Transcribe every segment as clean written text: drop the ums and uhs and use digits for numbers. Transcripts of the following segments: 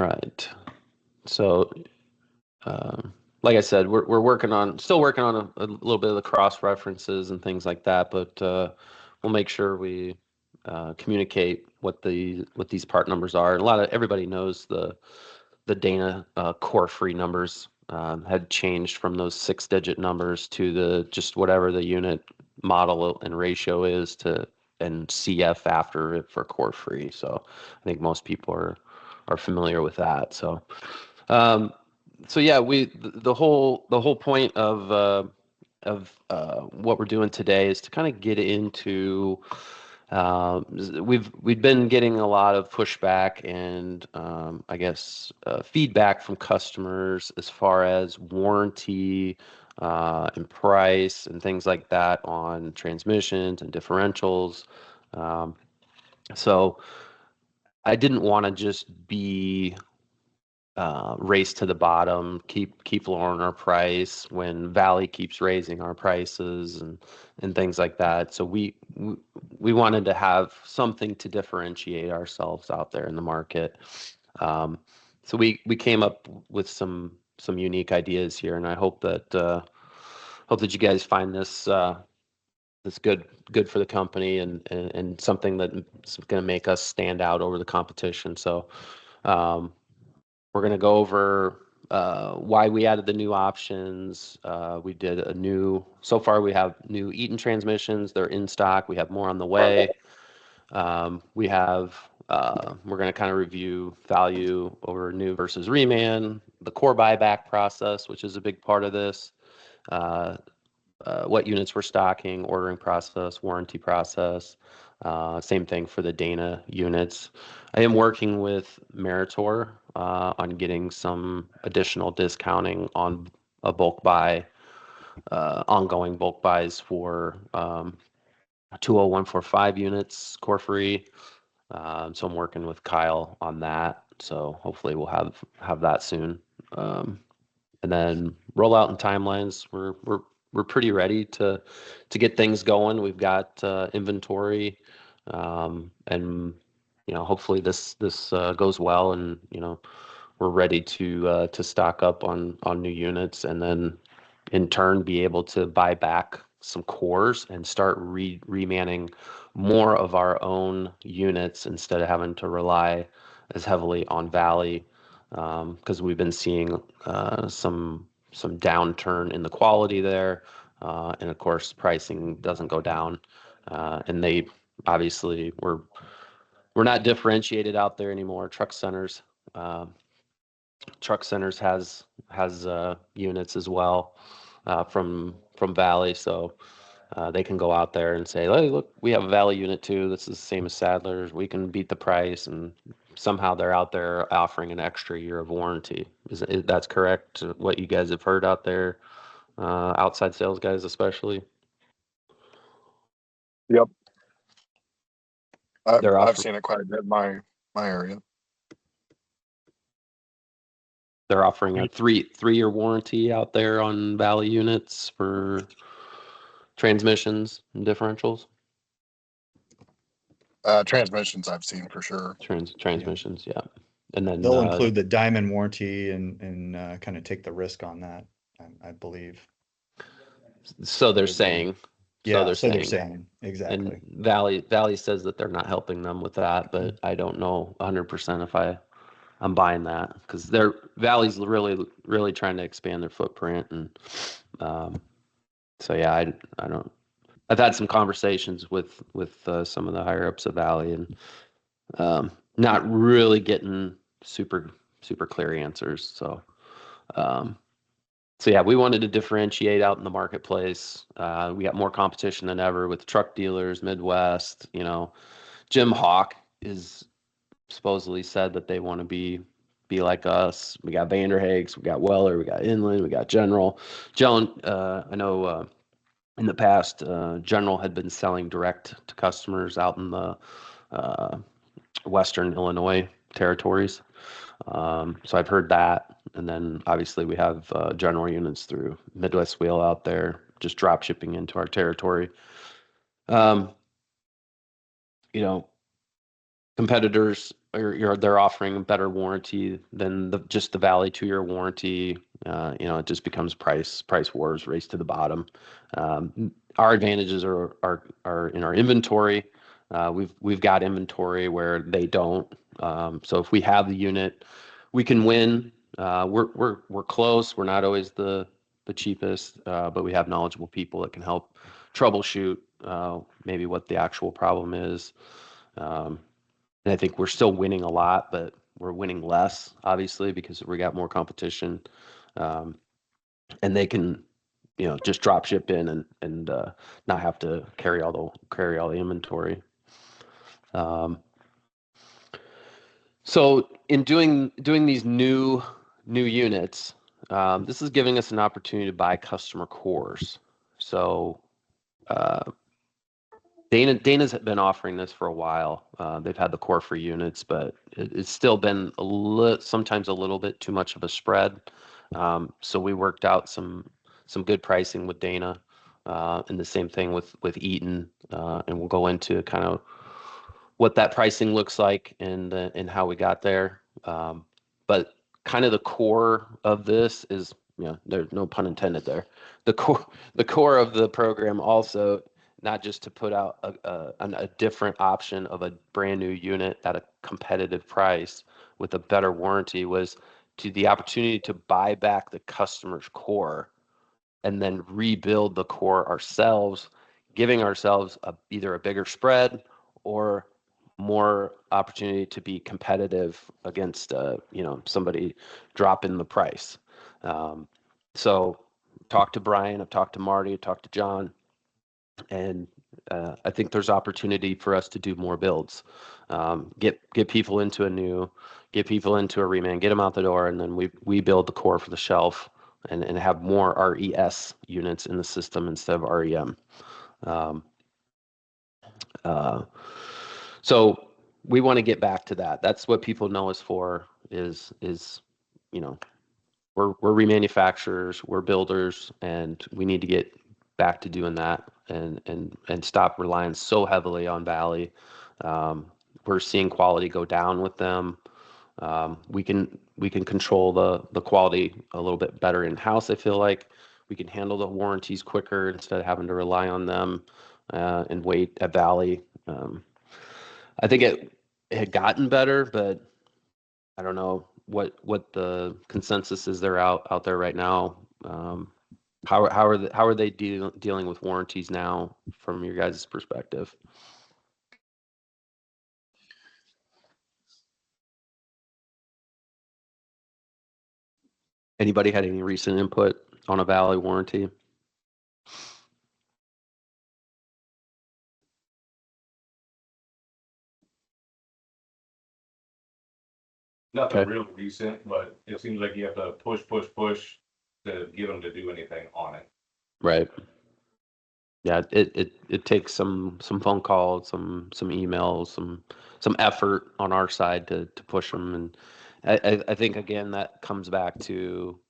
right. So, like I said, we're still working on a little bit of the cross references and things like that, but we'll make sure we communicate what these part numbers are. And everybody knows the Dana core free numbers had changed from those 6-digit numbers to the just whatever the unit model and ratio is and CF after it for core free. So I think most people are familiar with that. So yeah, the whole point of what we're doing today is to kind of get into we've been getting a lot of pushback and I guess feedback from customers as far as warranty and price and things like that on transmissions and differentials. So I didn't want to just be race to the bottom, keep lowering our price when Valley keeps raising our prices and things like that. So we wanted to have something to differentiate ourselves out there in the market. So we came up with some unique ideas here, and I hope that you guys find this good for the company and something that's going to make us stand out over the competition. So. We're going to go over why we added the new options. We did so far we have new Eaton transmissions. They're in stock. We have more on the way. We're going to kind of review value over new versus reman, the core buyback process, which is a big part of this, what units we're stocking, ordering process, warranty process. Same thing for the Dana units. I am working with Meritor on getting some additional discounting on a bulk buy, ongoing bulk buys for 20145 units core free. So I'm working with Kyle on that. So hopefully we'll have that soon. And then rollout and timelines. We're pretty ready to get things going. We've got inventory, and hopefully this goes well, and we're ready to stock up on new units, and then in turn be able to buy back some cores and start remanning more of our own units instead of having to rely as heavily on Valley, because we've been seeing some downturn in the quality there, and of course pricing doesn't go down, and they obviously we're not differentiated out there anymore. Truck Centers has units as well from Valley, so they can go out there and say, hey, look, we have a Valley unit too. This is the same as Sadler's. We can beat the price, and somehow they're out there offering an extra year of warranty. That's correct? What you guys have heard out there, outside sales guys especially? Yep. I've seen it quite a bit in my area. They're offering a three-year warranty out there on Valley units for transmissions and differentials. Transmissions I've seen for sure. Transmissions, yeah. And then they'll include the diamond warranty and kind of take the risk on that, I believe. So they're saying. Yeah, so they're saying exactly. And Valley says that they're not helping them with that, but I don't know 100% if I'm buying that, because Valley's really trying to expand their footprint, and so yeah, I don't. I've had some conversations with some of the higher ups of Valley, and not really getting super clear answers. So yeah, we wanted to differentiate out in the marketplace. We got more competition than ever with truck dealers, Midwest. Jim Hawk is supposedly said that they want to be like us. We got Vanderhaeg's, we got Weller, we got Inland, we got General. I know in the past, General had been selling direct to customers out in the Western Illinois territories. So I've heard that. And then obviously we have General units through Midwest Wheel out there, just drop shipping into our territory. Competitors they're offering a better warranty than just the Valley 2-year warranty. It just becomes price wars, race to the bottom. Our advantages are in our inventory. We've got inventory where they don't. So if we have the unit, we can win. We're close. We're not always the cheapest, but we have knowledgeable people that can help troubleshoot maybe what the actual problem is. And I think we're still winning a lot, but we're winning less, obviously, because we got more competition. And they can, just drop ship in and not have to carry all the inventory. So in doing these new units, this is giving us an opportunity to buy customer cores. So Dana's been offering this for a while. They've had the core for units, but it's still been sometimes a little bit too much of a spread. So we worked out some good pricing with Dana, and the same thing with Eaton, and we'll go into kind of what that pricing looks like and how we got there. But kind of the core of this is, there's no pun intended there. The core of the program also, not just to put out a different option of a brand new unit at a competitive price with a better warranty, was to the opportunity to buy back the customer's core and then rebuild the core ourselves, giving ourselves either a bigger spread or more opportunity to be competitive against somebody dropping the price. So talked to Brian, I've talked to Marty, I've talked to John, and I think there's opportunity for us to do more builds. Get people into a reman, get them out the door, and then we build the core for the shelf and have more RES units in the system instead of REM. So we want to get back to that. That's what people know us for, is we're remanufacturers, we're builders, and we need to get back to doing that and stop relying so heavily on Valley. We're seeing quality go down with them. We can control the quality a little bit better in-house. I feel like we can handle the warranties quicker instead of having to rely on them and wait at Valley. I think it had gotten better, but I don't know what the consensus is there out there right now. How are they dealing with warranties now from your guys' perspective? Anybody had any recent input on a Valley warranty? Nothing Okay. real recent, but it seems like you have to push to get them to do anything on it. Right. Yeah, it takes some phone calls, some emails, some effort on our side to push them, and I think again that comes back to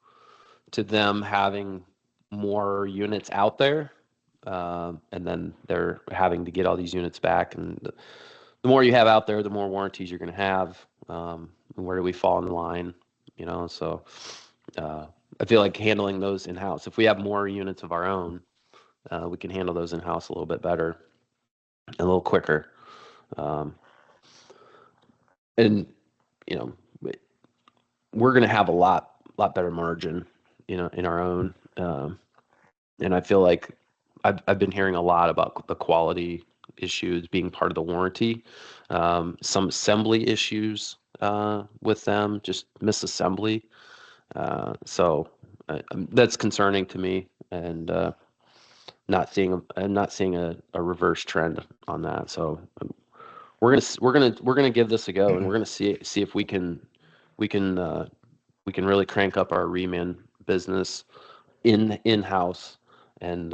them having more units out there, and then they're having to get all these units back, and the more you have out there, the more warranties you're going to have. And where do we fall in line? So I feel like handling those in-house. If we have more units of our own, we can handle those in-house a little bit better and a little quicker. And we're going to have a lot better margin, in our own. And I feel like I've been hearing a lot about the quality issues being part of the warranty. Some assembly issues with them, just misassembly. So that's concerning to me, and I'm not seeing a reverse trend on that. So we're gonna give this a go, and we're gonna see if we can really crank up our reman business in-house and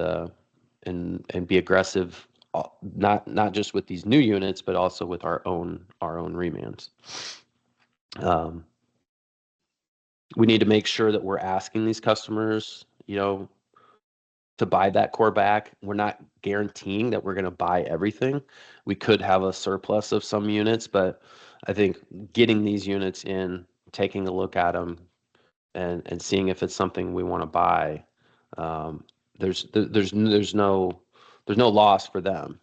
be aggressive, not just with these new units, but also with our own remans. We need to make sure that we're asking these customers, to buy that core back. We're not guaranteeing that we're going to buy everything. We could have a surplus of some units, but I think getting these units in, taking a look at them, and seeing if it's something we want to buy, um, there's no loss for them.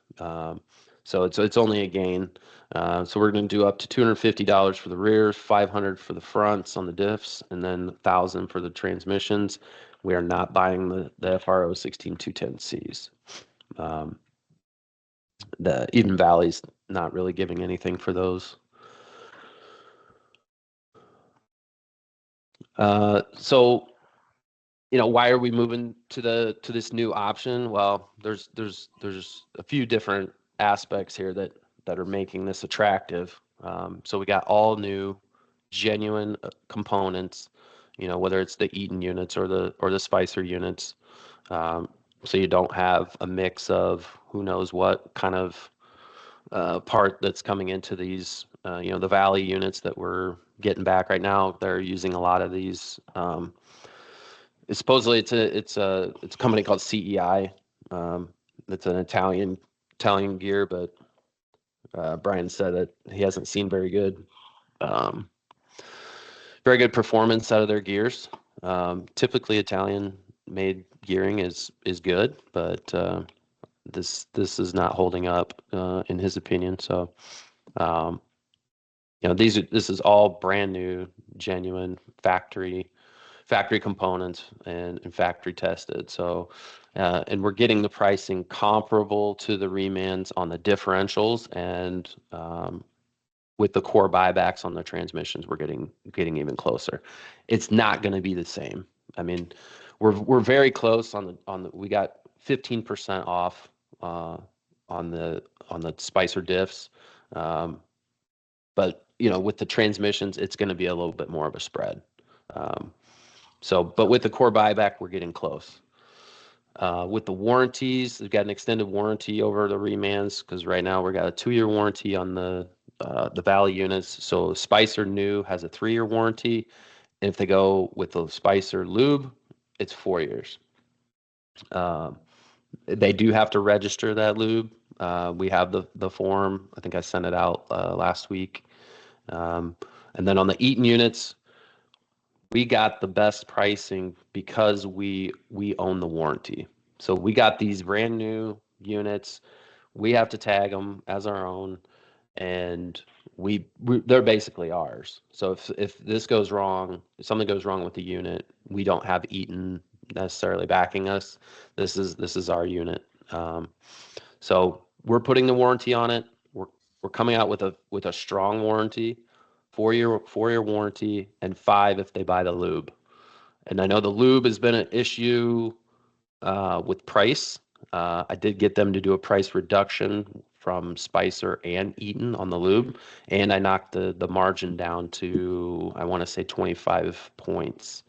So it's only a gain. So we're going to do up to $250 for the rears, $500 for the fronts on the diffs, and then $1,000 for the transmissions. We are not buying the FRO 16210Cs. The Eden Valley's not really giving anything for those. So, why are we moving to this new option? Well, there's a few different aspects here that are making this attractive. So we got all new, genuine components. Whether it's the Eaton units or the Spicer units. So you don't have a mix of who knows what kind of part that's coming into these. The Valley units that we're getting back right now, they're using a lot of these. Supposedly it's a company called CEI. It's an Italian gear, but Brian said that he hasn't seen very good performance out of their gears. Typically Italian made gearing is good, but this is not holding up in his opinion. So this is all brand new, genuine factory components and factory tested. So, and we're getting the pricing comparable to the remans on the differentials, and with the core buybacks on the transmissions, we're getting even closer. It's not going to be the same. I mean, we're very close on the we got 15% off on the Spicer diffs. But with the transmissions, it's going to be a little bit more of a spread. But with the core buyback, we're getting close. With the warranties, we've got an extended warranty over the remans because right now we've got a 2-year warranty on the Valley units. So Spicer new has a 3-year warranty. And if they go with the Spicer lube, it's 4 years. They do have to register that lube. We have the form. I think I sent it out last week. And then on the Eaton units, we got the best pricing because we own the warranty. So we got these brand new units. We have to tag them as our own, and they're basically ours. So if this goes wrong, if something goes wrong with the unit, we don't have Eaton necessarily backing us. This is our unit. So we're putting the warranty on it. We're coming out with a strong warranty. 4-year warranty, and 5 if they buy the lube. And I know the lube has been an issue with price. I did get them to do a price reduction from Spicer and Eaton on the lube, and I knocked the margin down to, I want to say, 25 points.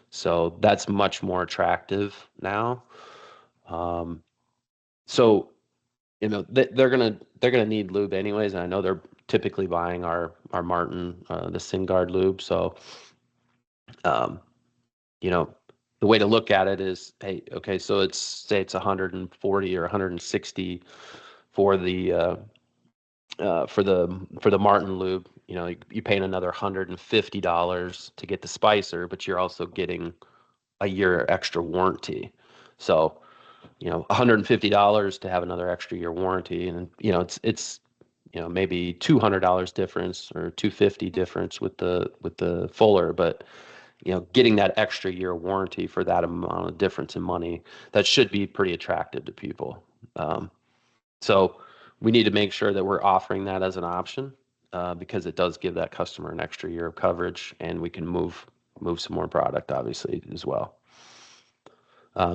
So that's much more attractive now. So they're gonna need lube anyways, and I know they're typically buying our Martin, the SingGuard lube. So, the way to look at it is, hey, okay, so say it's 140 or 160 for the Martin lube. You paying another $150 to get the Spicer, but you're also getting a year extra warranty. So, $150 to have another extra year warranty, and it's maybe $200 difference or $250 difference with the Fuller, but getting that extra year warranty for that amount of difference in money, that should be pretty attractive to people. So we need to make sure that we're offering that as an option because it does give that customer an extra year of coverage, and we can move some more product obviously as well.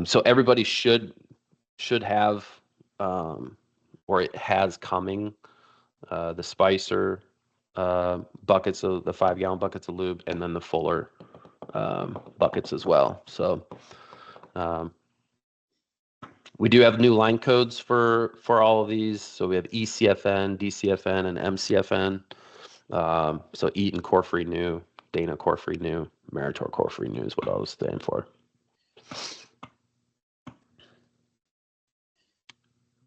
So everybody should have, or it has coming, the Spicer buckets of the 5-gallon buckets of lube, and then the Fuller buckets as well. So we do have new line codes for all of these. So we have ECFN, DCFN, and MCFN. So Eaton core free new, Dana core free new, Meritor core free new is what I was stand for.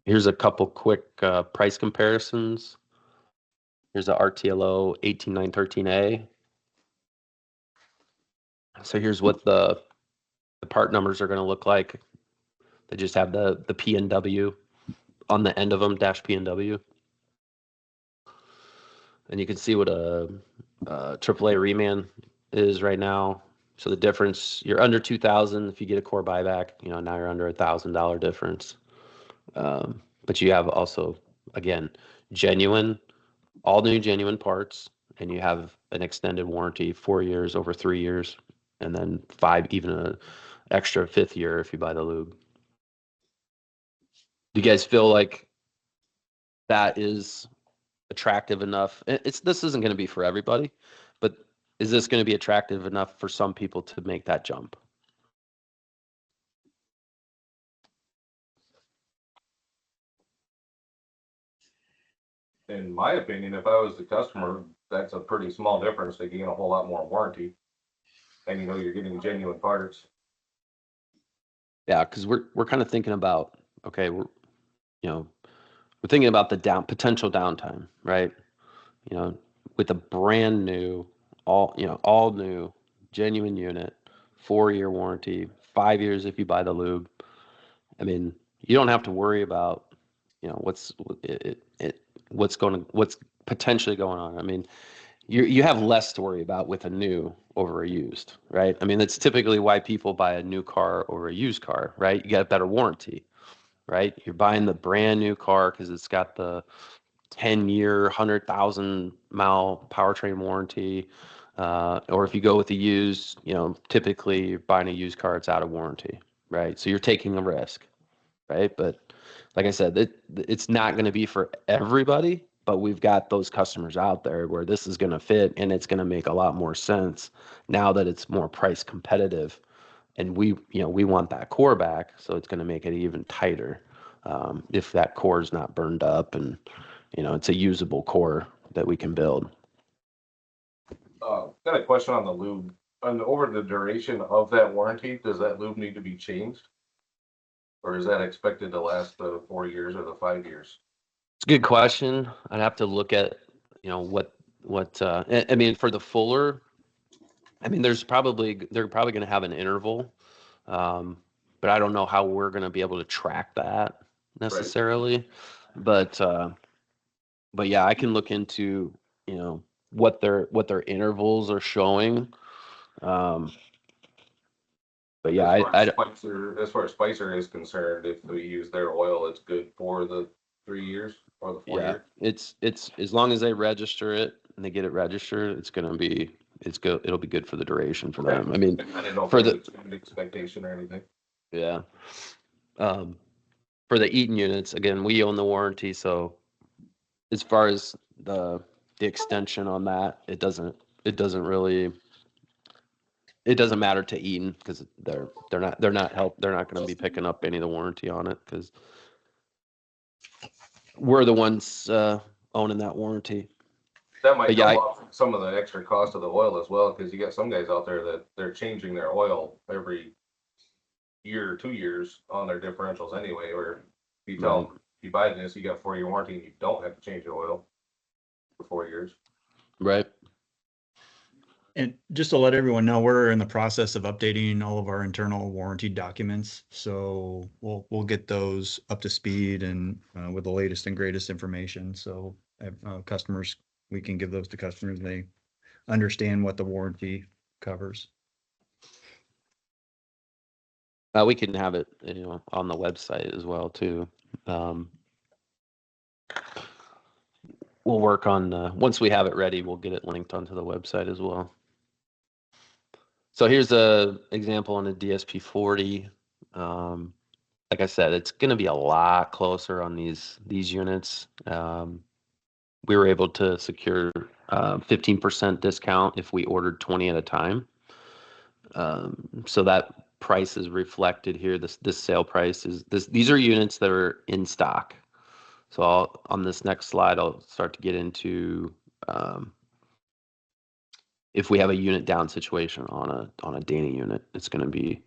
Here's a couple quick price comparisons. Here's a RTLO 18913A. So here's what the part numbers are going to look like. They just have the PNW on the end of them, dash PNW. And you can see what a AAA reman is right now. So the difference, you're under 2,000 if you get a core buyback. You know, now you're under $1,000 difference. But you have also, again, genuine, all new genuine parts, and you have an extended warranty, 4 years over 3 years, and then 5, even an extra 5th year if you buy the lube. Do you guys feel like that is attractive enough? This isn't going to be for everybody, but is this going to be attractive enough for some people to make that jump? In my opinion, if I was the customer, that's a pretty small difference. They gain a whole lot more warranty. And you know, you're getting genuine parts. Yeah, because we're kind of thinking about, okay, we're thinking about the potential downtime, right? You know, with a brand new, all new, genuine unit, 4-year warranty, 5 years if you buy the lube. I mean, you don't have to worry about, what's potentially going on. I mean, you have less to worry about with a new over a used, right? I mean, that's typically why people buy a new car over a used car, right? You get a better warranty, right? You're buying the brand new car because it's got the 10-year, 100,000-mile powertrain warranty. Or if you go with the used, typically you're buying a used car, it's out of warranty, right? So you're taking a risk, right? But like I said, it's not going to be for everybody, but we've got those customers out there where this is going to fit and it's going to make a lot more sense now that it's more price competitive. And we want that core back, so it's going to make it even tighter if that core is not burned up and, it's a usable core that we can build. Got a question on the lube. And over the duration of that warranty, does that lube need to be changed? Or is that expected to last the 4 years or the 5 years? It's a good question. I'd have to look at, what I mean, for the Fuller, I mean, they're probably going to have an interval, but I don't know how we're going to be able to track that necessarily. Right. But yeah, I can look into, what their intervals are showing. But yeah, as far as Spicer is concerned, if we use their oil, it's good for the 3 years or the 4 years. It's as long as they register it and they get it registered, it'll be good for the duration for them. I mean, I didn't know for the expectation or anything. Yeah. For the Eaton units, again, we own the warranty, so as far as the extension on that, it doesn't matter to Eaton because they're not going to be picking up any of the warranty on it because we're the ones owning that warranty. That might come off some of the extra cost of the oil as well, because you got some guys out there that they're changing their oil every year or 2 years on their differentials anyway. Or if you tell them, if you buy this, you got 4-year warranty and you don't have to change your oil for 4 years. Right. And just to let everyone know, we're in the process of updating all of our internal warranty documents. So we'll get those up to speed and with the latest and greatest information. So customers, we can give those to customers. They understand what the warranty covers. We can have it, on the website as well too. We'll work on once we have it ready, we'll get it linked onto the website as well. So here's a example on a DSP-40. Like I said, it's going to be a lot closer on these units. We were able to secure 15% discount if we ordered 20 at a time. So that price is reflected here. This sale price is this. These are units that are in stock. So on this next slide, I'll start to get into if we have a unit down situation on a Dana unit, it's going to be,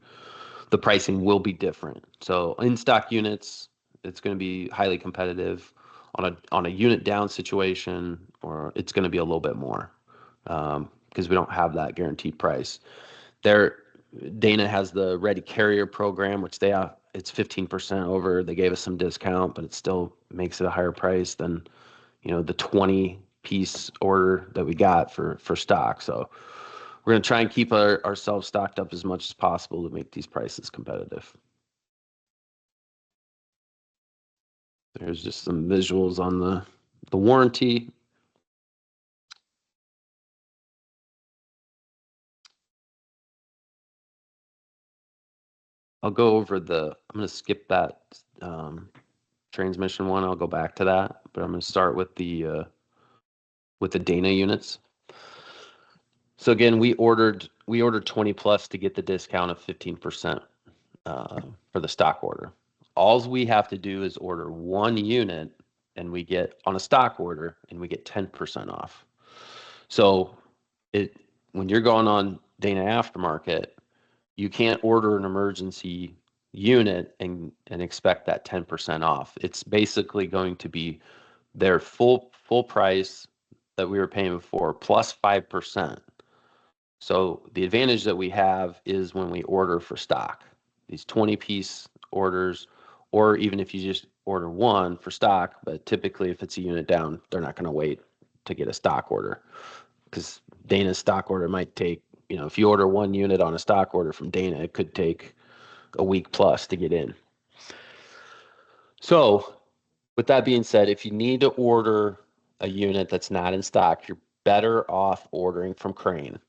the pricing will be different. So in stock units, it's going to be highly competitive. on a unit down situation, or it's going to be a little bit more because we don't have that guaranteed price. Dana has the Ready Carrier program, which it's 15% over. They gave us some discount, but it still makes it a higher price than the 20-piece order that we got for stock. So we're going to try and keep ourselves stocked up as much as possible to make these prices competitive. There's just some visuals on the warranty. I'll go over I'm going to skip that transmission one. I'll go back to that, but I'm going to start with the Dana units. So again, we ordered 20 plus to get the discount of 15% for the stock order. All we have to do is order one unit, and we get on a stock order, and we get 10% off. So when you're going on Dana Aftermarket, you can't order an emergency unit and expect that 10% off. It's basically going to be their full price that we were paying before plus 5%. So the advantage that we have is when we order for stock, these 20-piece orders, or even if you just order one for stock, but typically if it's a unit down, they're not going to wait to get a stock order, because Dana's stock order might take, if you order one unit on a stock order from Dana, it could take a week plus to get in. So with that being said, if you need to order a unit that's not in stock, you're better off ordering from Crane.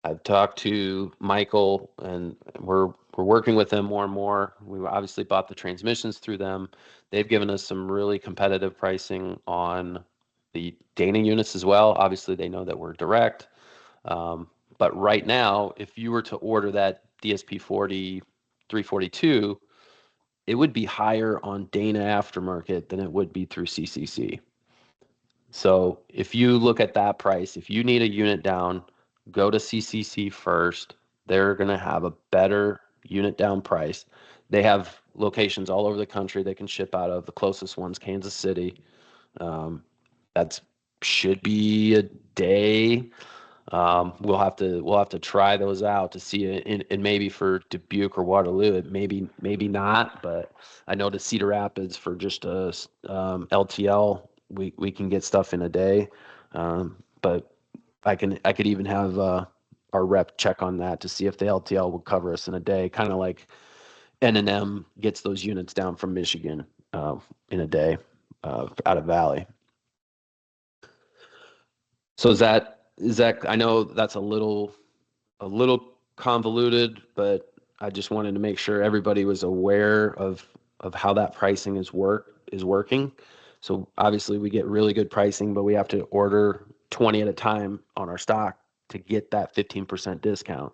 I've talked to Michael, and we're working with them more and more. We obviously bought the transmissions through them. They've given us some really competitive pricing on the Dana units as well. Obviously, they know that we're direct. But right now, if you were to order that DSP 40 342, it would be higher on Dana Aftermarket than it would be through CCC. So if you look at that price, if you need a unit down, go to CCC first. They're going to have a better unit down price. They have locations all over the country they can ship out of. The closest one's Kansas City. That should be a day. We'll have to try those out to see it, and maybe for Dubuque or Waterloo, it maybe not. But I know to Cedar Rapids for just a LTL, we can get stuff in a day. But I could even have our rep check on that to see if the LTL will cover us in a day, kind of like N&M gets those units down from Michigan in a day out of Valley. So is that I know that's a little convoluted, but I just wanted to make sure everybody was aware of how that pricing is working. So obviously we get really good pricing, but we have to order 20 at a time on our stock to get that 15% discount.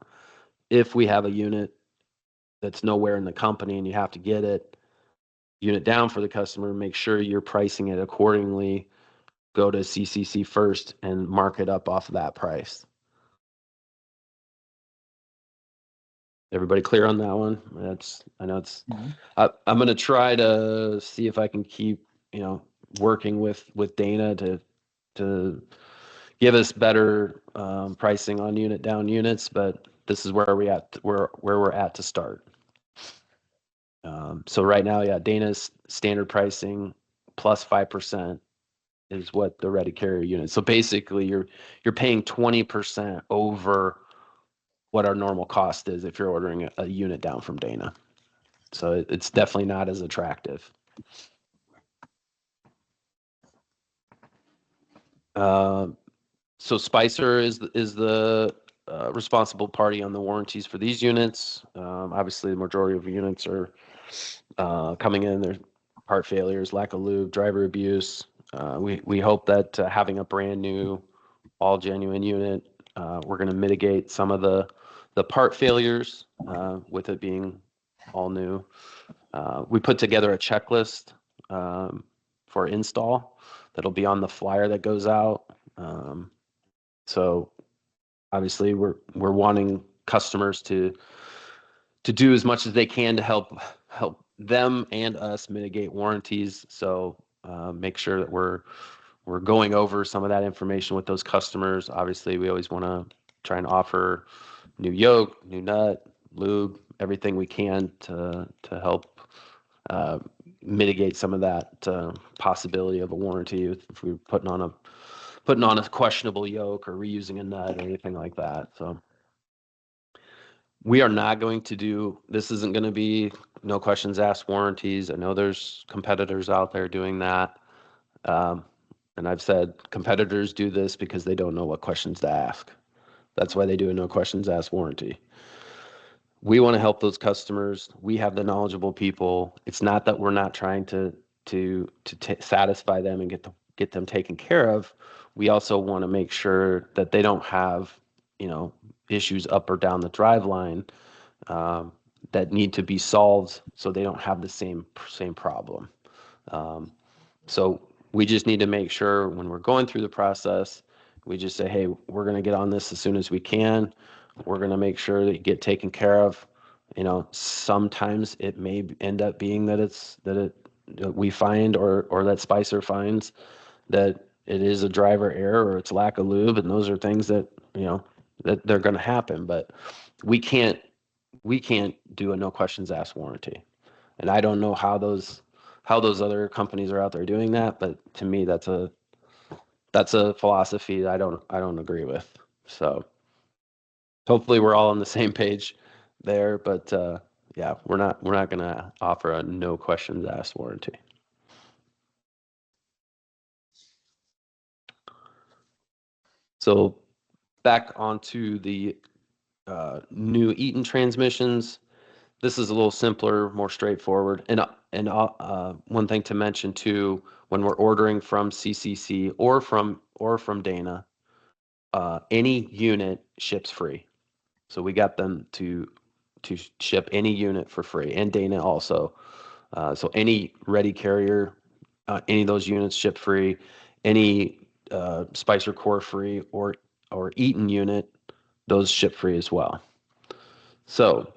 If we have a unit that's nowhere in the company and you have to get it unit down for the customer, make sure you're pricing it accordingly. Go to CCC first and mark it up off of that price. Everybody clear on that one? I know it's. Mm-hmm. I'm going to try to see if I can keep working with Dana to give us better pricing on unit down units, but this is where we're at to start. So right now, yeah, Dana's standard pricing plus 5% is what the Ready Carrier unit. So basically, you're paying 20% over what our normal cost is if you're ordering a unit down from Dana. So it's definitely not as attractive. So Spicer is the responsible party on the warranties for these units. Obviously, the majority of units are coming in. There's part failures, lack of lube, driver abuse. We hope that having a brand new, all genuine unit, we're going to mitigate some of the part failures with it being all new. We put together a checklist for install that'll be on the flyer that goes out. So obviously we're wanting customers to do as much as they can to help them and us mitigate warranties. So make sure that we're going over some of that information with those customers. Obviously, we always want to try and offer new yoke, new nut, lube, everything we can to help mitigate some of that possibility of a warranty if we're putting on a questionable yoke or reusing a nut or anything like that. So we are not going to do, this isn't going to be no questions asked warranties. I know there's competitors out there doing that. And I've said competitors do this because they don't know what questions to ask. That's why they do a no questions asked warranty. We want to help those customers. We have the knowledgeable people. It's not that we're not trying to satisfy them and get them taken care of. We also want to make sure that they don't have, issues up or down the drive line that need to be solved, so they don't have the same problem. So we just need to make sure when we're going through the process, we just say, hey, we're going to get on this as soon as we can. We're going to make sure that you get taken care of. Sometimes it may end up being that we find or that Spicer finds that it is a driver error or it's lack of lube, and those are things that that they're going to happen. But we can't do a no questions asked warranty, and I don't know how those other companies are out there doing that, but to me that's a philosophy that I don't agree with. So hopefully we're all on the same page there, but yeah, we're not going to offer a no questions asked warranty. So back onto the new Eaton transmissions. This is a little simpler, more straightforward. And one thing to mention too, when we're ordering from CCC or from Dana, any unit ships free. So we got them to ship any unit for free, and Dana also. So any ready carrier, any of those units ship free. Any Spicer Core free or Eaton unit, those ship free as well. So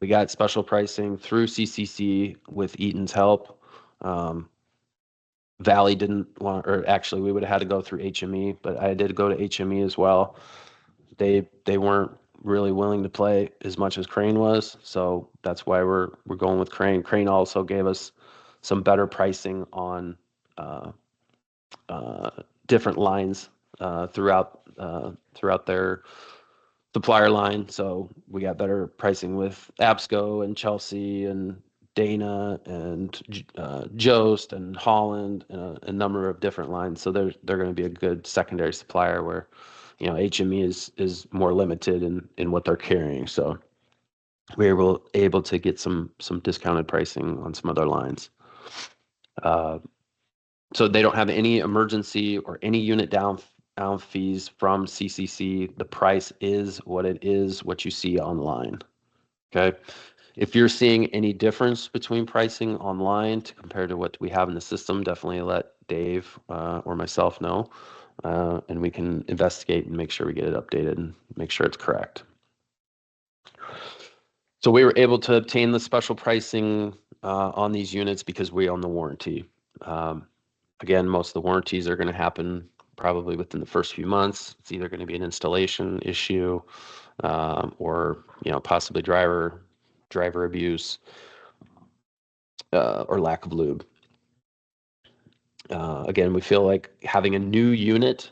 we got special pricing through CCC with Eaton's help. Valley didn't want, or actually we would have had to go through HME, but I did go to HME as well. They weren't really willing to play as much as Crane was, so that's why we're going with Crane. Crane also gave us some better pricing on different lines throughout their supplier line. So we got better pricing with Absco and Chelsea and Dana and Jost and Holland and a number of different lines. So they're going to be a good secondary supplier where HME is more limited in what they're carrying. So we were able to get some discounted pricing on some other lines. So they don't have any emergency or any unit down fees from CCC. The price is what it is, what you see online. Okay. If you're seeing any difference between pricing online compared to what we have in the system, definitely let Dave or myself know, and we can investigate and make sure we get it updated and make sure it's correct. So we were able to obtain the special pricing on these units because we own the warranty. Again, most of the warranties are going to happen probably within the first few months. It's either going to be an installation issue or possibly driver abuse or lack of lube. Again, we feel like having a new unit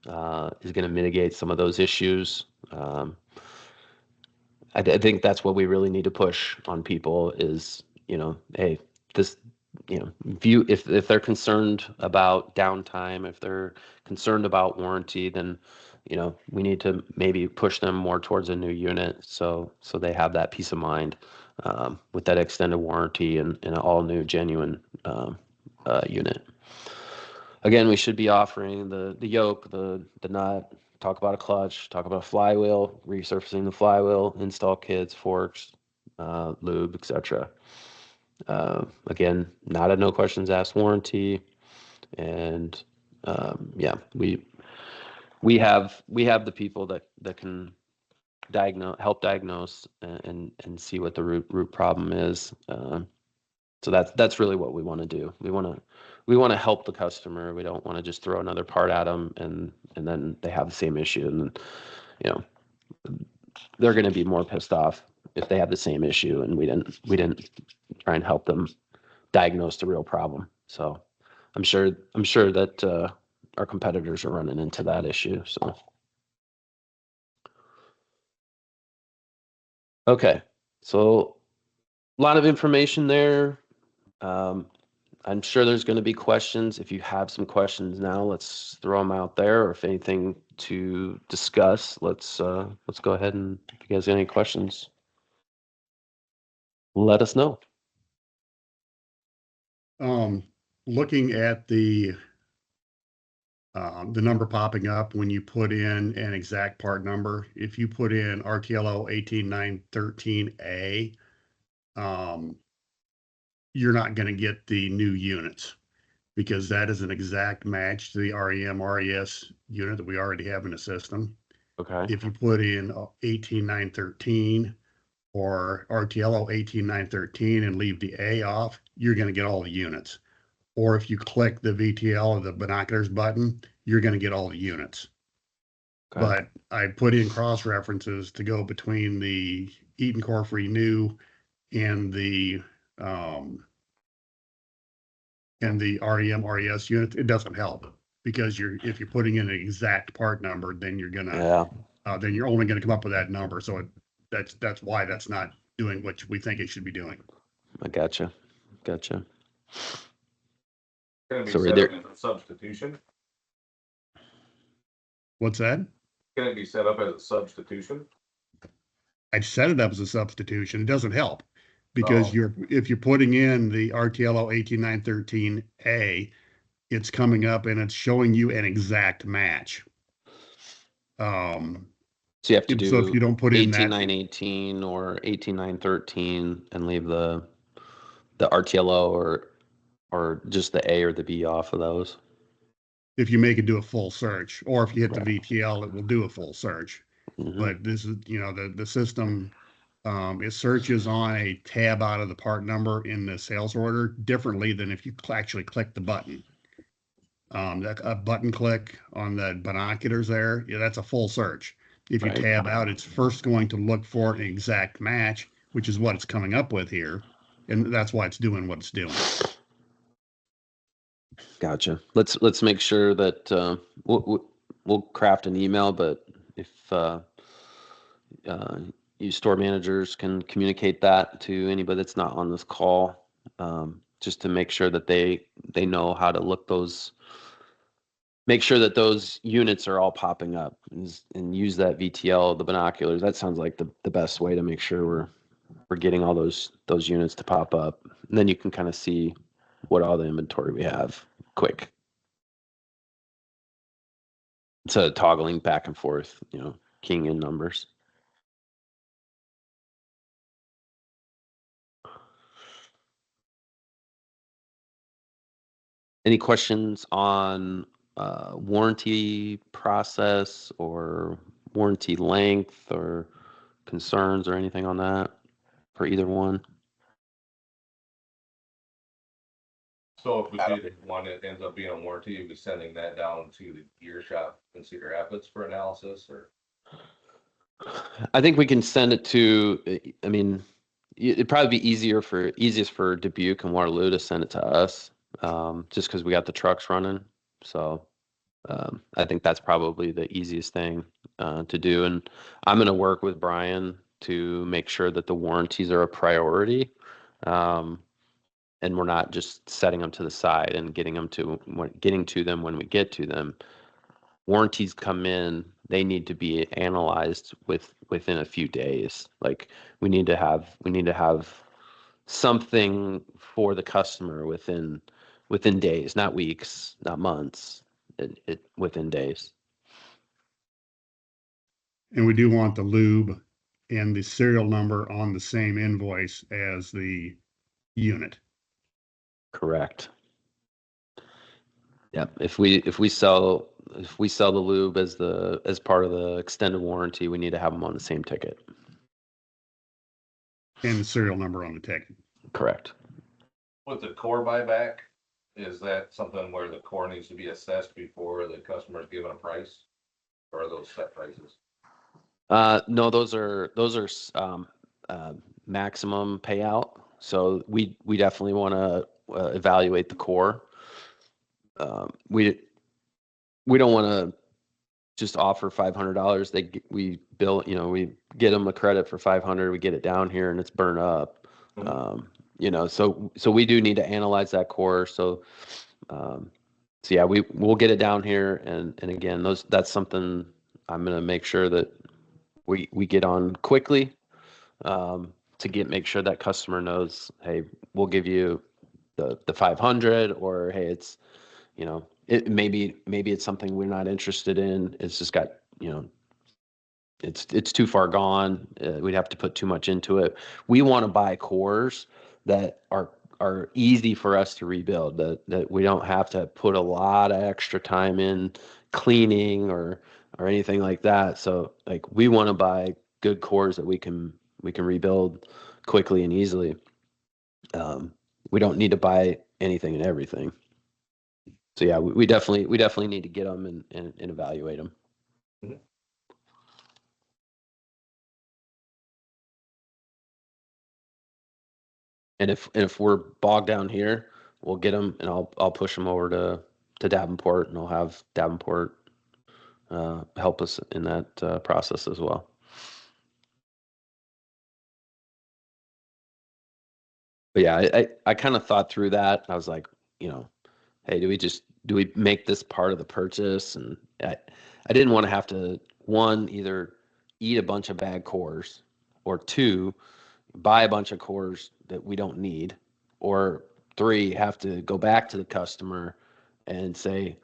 is going to mitigate some of those issues. I think that's what we really need to push on people is, hey, this, if they're concerned about downtime, if they're concerned about warranty, then, we need to maybe push them more towards a new unit so they have that peace of mind with that extended warranty and an all new genuine unit. Again, we should be offering the yoke, the nut, talk about a clutch, talk about a flywheel, resurfacing the flywheel, install kits, forks, lube, etc. Again, not a no questions asked warranty, and yeah, we have the people that can help diagnose and see what the root problem is. So that's really what we want to do. We want we want to help the customer. We don't want to just throw another part at them and then they have the same issue, and you know they're going to be more pissed off if they have the same issue and we didn't try and help them diagnose the real problem. So I'm sure that our competitors are running into that issue. So okay, so a lot of information there. I'm sure there's going to be questions. If you have some questions now, let's throw them out there. Or if anything to discuss, let's go ahead, and if you guys have any questions, let us know. Looking at the number popping up when you put in an exact part number, if you put in RTLO 18913A, you're not going to get the new units because that is an exact match to the REM RES unit that we already have in the system. Okay. If you put in 18913 or RTLO 18913 and leave the A off, you're going to get all the units. Or if you click the VTL or the binoculars button, you're going to get all the units. Okay. But I put in cross references to go between the Eaton Core Free New and the REM RES unit. It doesn't help because if you're putting in an exact part number, then you're gonna then you're only gonna come up with that number. So that's why that's not doing what we think it should be doing. I gotcha. Gonna be So set there- up as a substitution. What's that? Gonna be set up as a substitution. I set it up as a substitution. It doesn't help because Oh. if you're putting in the RTLO 18913A, it's coming up and it's showing you an exact match. So you have to do So if you don't put in that 18918 or 18913 and leave the RTLO or just the A or the B off of those. if you make it do a full search, or if you hit Right. the VTL, it will do a full search. Mhm. But this is, the system, it searches on a tab out of the part number in the sales order differently than if you actually click the button. That a button click on the binoculars there, that's a full search. If you Right. tab out, it's first going to look for an exact match, which is what it's coming up with here. And that's why it's doing what it's doing. Gotcha. Let's make sure that we'll craft an email, but if you store managers can communicate that to anybody that's not on this call, just to make sure that they know how to look make sure that those units are all popping up and use that VTL, the binoculars. That sounds like the best way to make sure we're getting all those units to pop up. And then you can kind of see what all the inventory we have quick. Instead of toggling back and forth, keying in numbers. Any questions on warranty process or warranty length or concerns or anything on that for either one? So if we did one that ends up being a warranty, you'd be sending that down to the gear shop in Cedar Rapids for analysis, or? I think we can send it to, I mean, it'd probably be easiest for Dubuque and Waterloo to send it to us, just because we got the trucks running. So I think that's probably the easiest thing to do. And I'm going to work with Brian to make sure that the warranties are a priority. And we're not just setting them to the side and getting to them when we get to them. Warranties come in, they need to be analyzed within a few days. Like we need to have something for the customer within days, not weeks, not months, within days. And we do want the lube and the serial number on the same invoice as the unit. Correct. Yep. If we sell the lube as part of the extended warranty, we need to have them on the same ticket. And the serial number on the ticket. Correct. With the core buyback, is that something where the core needs to be assessed before the customer's given a price? Or are those set prices? No, those are maximum payout. So we definitely want to evaluate the core. We don't want to just offer $500. We bill, we get them a credit for 500. We get it down here and it's burned up. Mhm. So we do need to analyze that core. So yeah, we'll get it down here, and again, that's something I'm gonna make sure that we get on quickly, to make sure that customer knows, hey, we'll give you the 500, or hey, it's, maybe it's something we're not interested in. It's just got, it's too far gone. We'd have to put too much into it. We want to buy cores that are easy for us to rebuild. That we don't have to put a lot of extra time in cleaning or anything like that. So like we want to buy good cores that we can rebuild quickly and easily. Um, we don't need to buy anything and everything. So yeah, we definitely need to get them and evaluate them. Mhm. And if we're bogged down here, we'll get them, and I'll push them over to Davenport, and I'll have Davenport help us in that process as well. But yeah, I kind of thought through that. I was like, hey, do we make this part of the purchase? And I didn't want to have to, one, either eat a bunch of bad cores, or two, buy a bunch of cores that we don't need, or three, have to go back to the customer and say,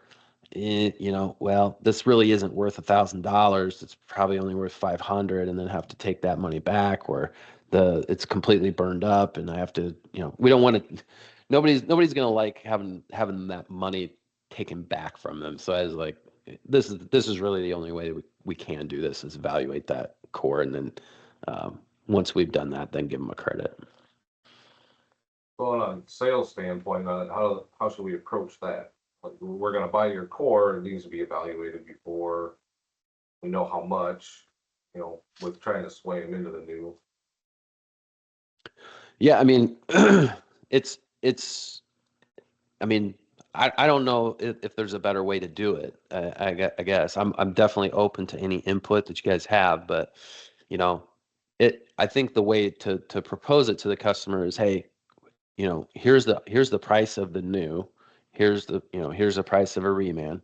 well, this really isn't worth $1,000. It's probably only worth 500, and then have to take that money back, or it's completely burned up, and I have to, we don't want to. Nobody's gonna like having that money taken back from them. So I was like, this is really the only way that we can do this, is evaluate that core, and then once we've done that, then give them a credit. Well, on a sales standpoint, how should we approach that? Like, we're gonna buy your core, it needs to be evaluated before we know how much, with trying to sway them into the new. Yeah, I mean, it's. I mean, I don't know if there's a better way to do it. I guess I'm definitely open to any input that you guys have, but you know, I think the way to propose it to the customer is, hey, here's the price of the new, here's the price of a reman.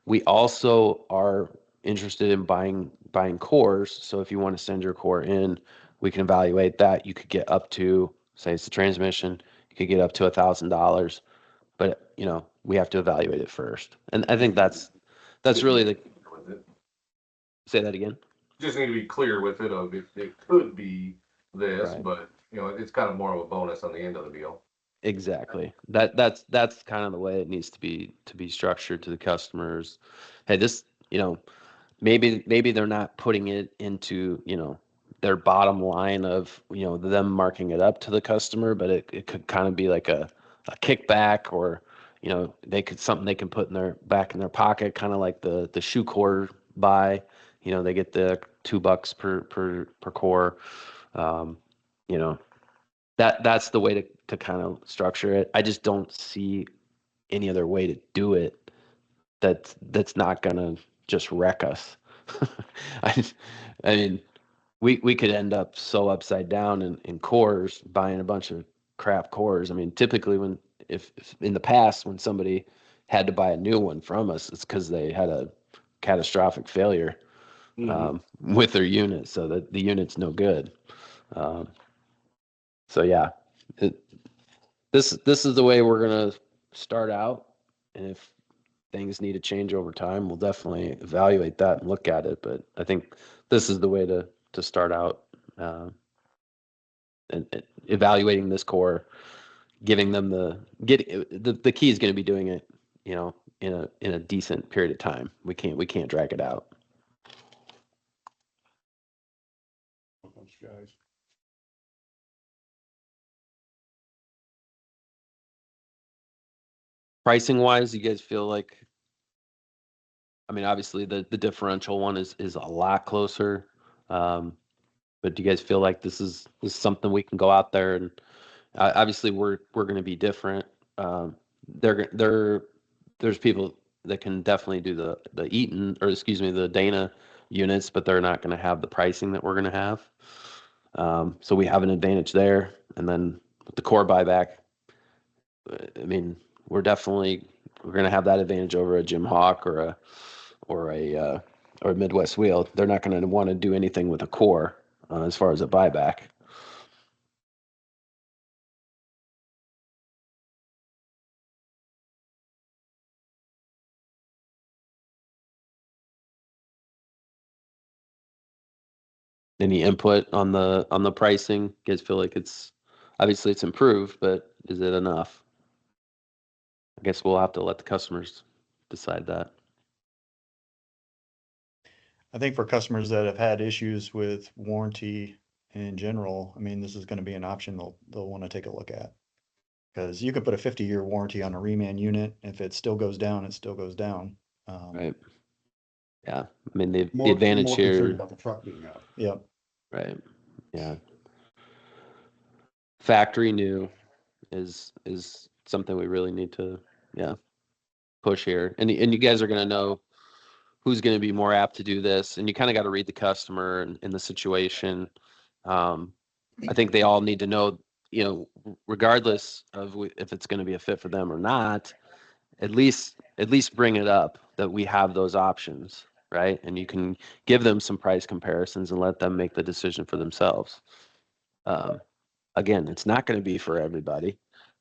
We also are interested in buying cores. So if you want to send your core in, we can evaluate that. You could get up to, say it's the transmission, you could get up to $1,000, but we have to evaluate it first. And I think that's really the. With it. Say that again. Just need to be clear with it of it could be this, Right. but it's kind of more of a bonus on the end of the deal. Exactly. That's kind of the way it needs to be structured to the customers. Hey, this, maybe they're not putting it into, their bottom line of, them marking it up to the customer, but it could kind of be like a kickback, or, something they can put in their back in their pocket, kind of like the shoe core buy. They get the $2 per core. Um, you know, that's the way to kind of structure it. I just don't see any other way to do it that's not gonna just wreck us. I, I mean, we could end up so upside down in cores, buying a bunch of crap cores. I mean, typically if in the past when somebody had to buy a new one from us, it's because they had a catastrophic failure with their unit, so that the unit's no good. Um, so yeah, it, this is the way we're gonna start out, and if things need to change over time, we'll definitely evaluate that and look at it. But I think this is the way to start out, uh, and evaluating this core, giving them the key is going to be doing it, in a decent period of time. We can't drag it out. Guys. Pricing wise, you guys feel like, I mean, obviously the differential one is a lot closer. But do you guys feel like this is something we can go out there and obviously we're going to be different. There's people that can definitely do the Eaton, or excuse me, the Dana units, but they're not going to have the pricing that we're going to have. So we have an advantage there. And then with the core buyback, I mean, we're going to have that advantage over a Jim Hawk or a Midwest Wheel. They're not going to want to do anything with a core as far as a buyback. Any input on the pricing? You guys feel like it's obviously it's improved, but is it enough? I guess we'll have to let the customers decide that. I think for customers that have had issues with warranty in general, I mean, this is going to be an option they'll want to take a look at. Because you could put a 50-year warranty on a reman unit. If it still goes down, it still goes down. Right. Yeah. I mean, the More advantage concerned here. about the truck being out. Yep. Right. Yeah. Factory new is something we really need to, push here. And you guys are going to know who's going to be more apt to do this. And you kind of got to read the customer and the situation. I think they all need to know, regardless of if it's going to be a fit for them or not, at least bring it up that we have those options, right? And you can give them some price comparisons and let them make the decision for themselves. Again, it's not going to be for everybody.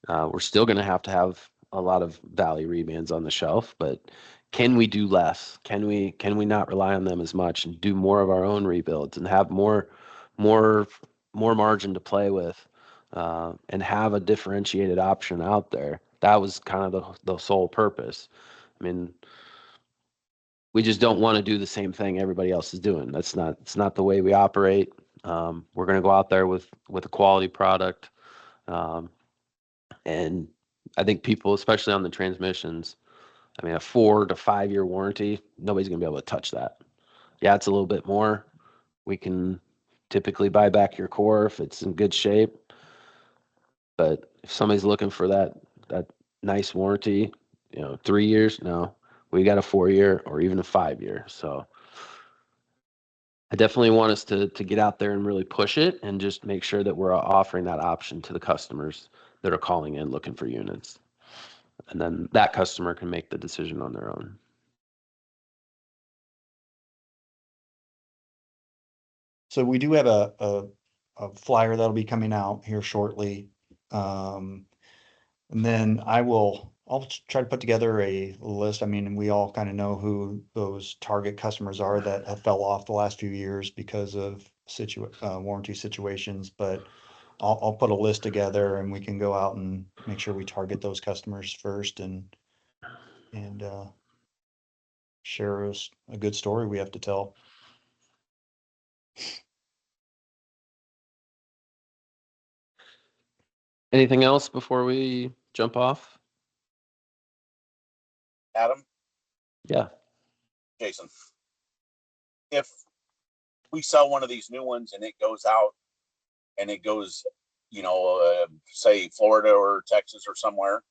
We're still going to have a lot of Valley remans on the shelf, but can we do less? Can we not rely on them as much and do more of our own rebuilds and have more margin to play with, and have a differentiated option out there? That was kind of the sole purpose. I mean, we just don't want to do the same thing everybody else is doing. It's not the way we operate. We're going to go out there with a quality product. And I think people, especially on the transmissions, I mean, a 4 to 5 year warranty, nobody's going to be able to touch that. Yeah, it's a little bit more. We can typically buy back your core if it's in good shape. But if somebody's looking for that nice warranty, 3 years, no, we got a 4 year or even a 5 year. So I definitely want us to get out there and really push it and just make sure that we're offering that option to the customers that are calling in looking for units. And then that customer can make the decision on their own. So we do have a flyer that'll be coming out here shortly. And then I'll try to put together a list. I mean, we all kind of know who those target customers are that have fell off the last few years because of warranty situations, but I'll put a list together and we can go out and make sure we target those customers first and share a good story we have to tell. Anything else before we jump off? Adam, Yeah. Jason, if we sell one of these new ones and it goes out and it goes, say Florida or Texas or somewhere,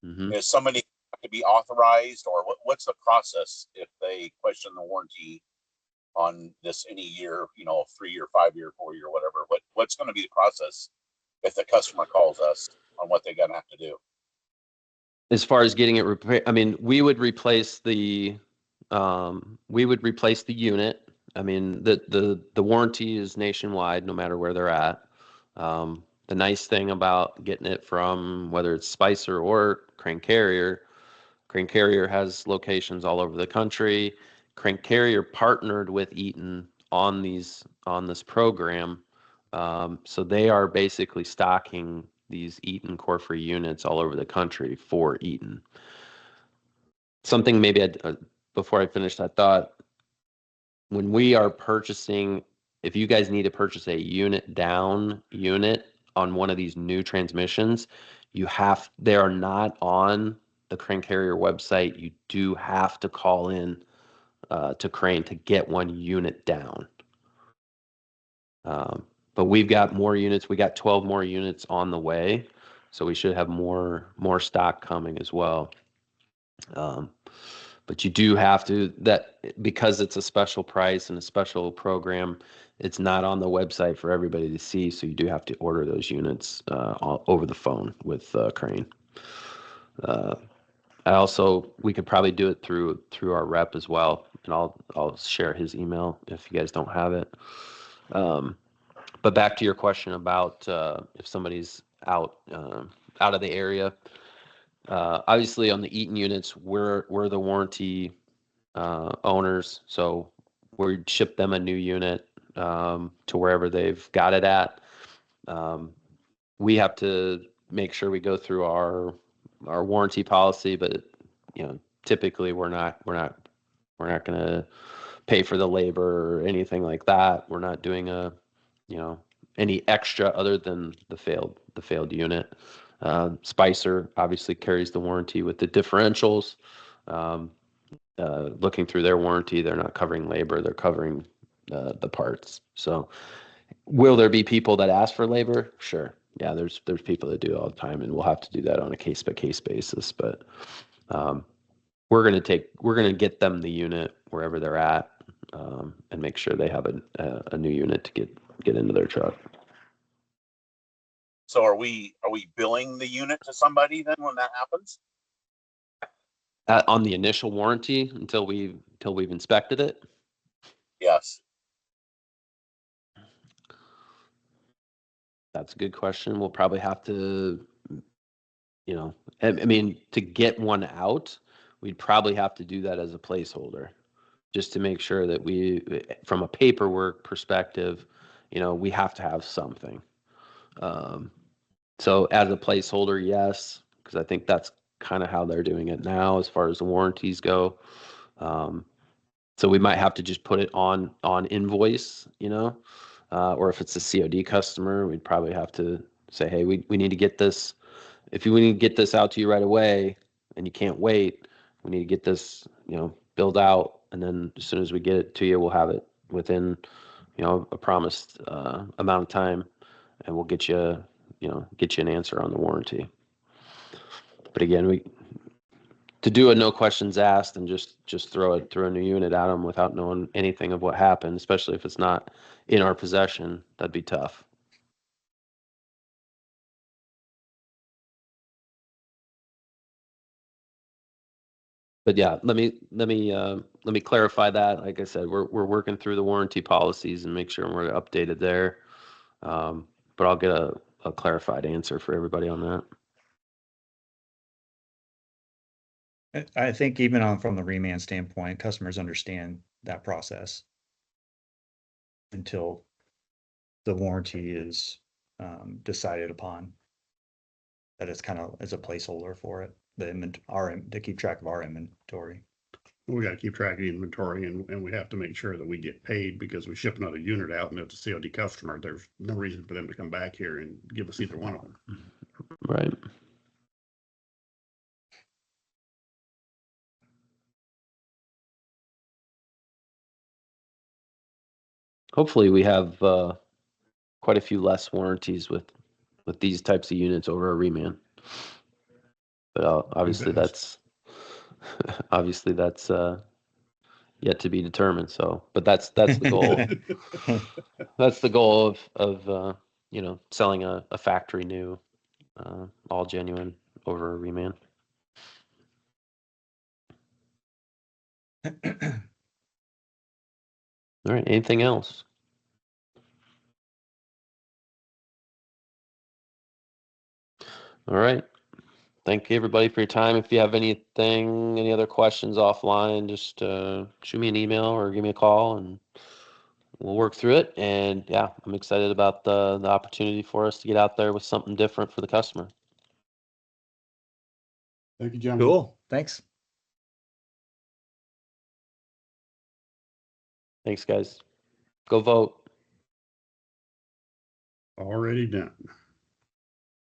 is somebody have to be authorized, or what's the process if they question the warranty on this any year, 3 year, 5 year, 4 year, whatever? What's going to be the process if the customer calls us on what they're going to have to do? As far as getting it repaired, I mean, we would replace the unit. I mean, the warranty is nationwide, no matter where they're at. The nice thing about getting it from whether it's Spicer or Crane Carrier has locations all over the country. Crane Carrier partnered with Eaton on this program, so they are basically stocking these Eaton core-free units all over the country for Eaton. Something maybe before I finish that thought, when we are purchasing, if you guys need to purchase a unit on one of these new transmissions, they are not on the Crane Carrier website, you do have to call in to Crane to get one unit down. But we've got more units. We got 12 more units on the way, so we should have more stock coming as well. But you do have to, that because it's a special price and a special program, it's not on the website for everybody to see. So you do have to order those units over the phone with Crane. We could probably do it through our rep as well, and I'll share his email if you guys don't have it. But back to your question about if somebody's out of the area. Obviously, on the Eaton units, we're the warranty owners, so we ship them a new unit to wherever they've got it at. We have to make sure we go through our warranty policy, but typically we're not going to pay for the labor or anything like that. We're not doing any extra other than the failed unit. Spicer obviously carries the warranty with the differentials. Looking through their warranty, they're not covering labor, they're covering the parts. So will there be people that ask for labor? Sure. Yeah, there's people that do it all the time, and we'll have to do that on a case by case basis. But we're going to get them the unit wherever they're at, and make sure they have a new unit to get into their truck. So are we billing the unit to somebody then when that happens? On the initial warranty until we've inspected it? Yes. That's a good question. We'll probably have to, I mean, to get one out, we'd probably have to do that as a placeholder, just to make sure that we, from a paperwork perspective, we have to have something. So as a placeholder, yes, because I think that's kind of how they're doing it now as far as the warranties go. So we might have to just put it on invoice, or if it's a COD customer, we'd probably have to say, hey, we need to get this. If we need to get this out to you right away and you can't wait, we need to get this, billed out. And then as soon as we get it to you, we'll have it within, a promised amount of time, and we'll get you an answer on the warranty. But again, to do a no questions asked and just throw a new unit at them without knowing anything of what happened, especially if it's not in our possession, that'd be tough. But yeah, let me clarify that. Like I said, we're working through the warranty policies and make sure we're updated there. But I'll get a clarified answer for everybody on that. I think even from the reman standpoint, customers understand that process until the warranty is decided upon. That it's kind of as a placeholder for it, to keep track of our inventory. We got to keep track of the inventory, and we have to make sure that we get paid because we ship another unit out and it's a COD customer. There's no reason for them to come back here and give us either one of them. Right. Hopefully we have quite a few less warranties with these types of units over a reman. But obviously that's yet to be determined. So, but that's the goal. That's the goal of selling a factory new, all genuine over a reman. All right. Anything else? All right. Thank you everybody for your time. If you have any other questions offline, just shoot me an email or give me a call and we'll work through it. And yeah, I'm excited about the opportunity for us to get out there with something different for the customer. Thank you, John. Cool. Thanks. Thanks, guys. Go vote. Already done.